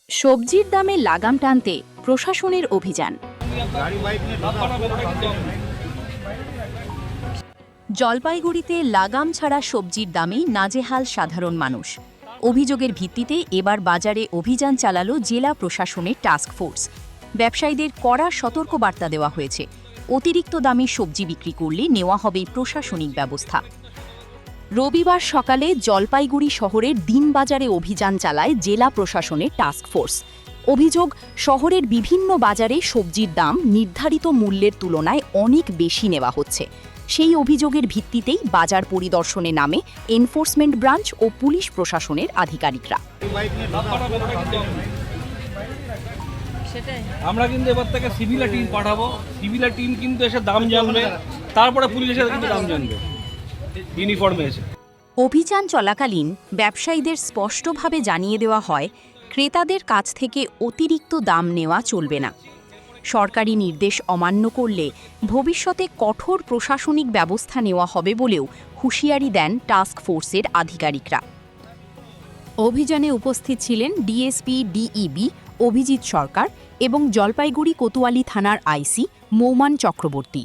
সবজির দামে লাগাম টানতে প্রশাসনের অভিযান। জলপাইগুড়িতে লাগাম ছাড়া সবজির দামেই নাজেহাল সাধারণ মানুষ। অভিযোগের ভিত্তিতে এবার বাজারে অভিযান চালালো জেলা প্রশাসনের টাস্ক ফোর্স। ব্যবসায়ীদের কড়া সতর্কবার্তা দেওয়া হয়েছে, অতিরিক্ত দামে সবজি বিক্রি করলে নেওয়া হবে প্রশাসনিক ব্যবস্থা। রবিবার সকালে জলপাইগুড়ি শহরের দিনবাজারে অভিযান চালায় জেলা প্রশাসনের টাস্ক ফোর্স। অভিযোগ, শহরের বিভিন্ন বাজারে সবজির দাম নির্ধারিত মূল্যের তুলনায় অনেক বেশি নেওয়া হচ্ছে। সেই অভিযোগের ভিত্তিতেই বাজার পরিদর্শনে নামে এনফোর্সমেন্ট ব্রাঞ্চ ও পুলিশ প্রশাসনের আধিকারিকরা। আমরা কিন্তু এবার থেকে সিভিলা টিম পাঠাবো। সিভিলা টিম কিন্তু এসে দাম জানবে, তারপরে পুলিশ এসে কিন্তু দাম জানবে ইউনিফর্মে এসে। অভিযান চলাকালীন ব্যবসায়ীদের স্পষ্টভাবে জানিয়ে দেওয়া হয়, ক্রেতাদের কাছ থেকে অতিরিক্ত দাম নেওয়া চলবে না। সরকারি নির্দেশ অমান্য করলে ভবিষ্যতে কঠোর প্রশাসনিক ব্যবস্থা নেওয়া হবে বলেও হুঁশিয়ারি দেন টাস্ক ফোর্সের আধিকারিকরা। অভিযানে উপস্থিত ছিলেন ডিএসপি ডিইবি অভিজিৎ সরকার এবং জলপাইগুড়ি কোতোয়ালি থানার আইসি মৌমান চক্রবর্তী।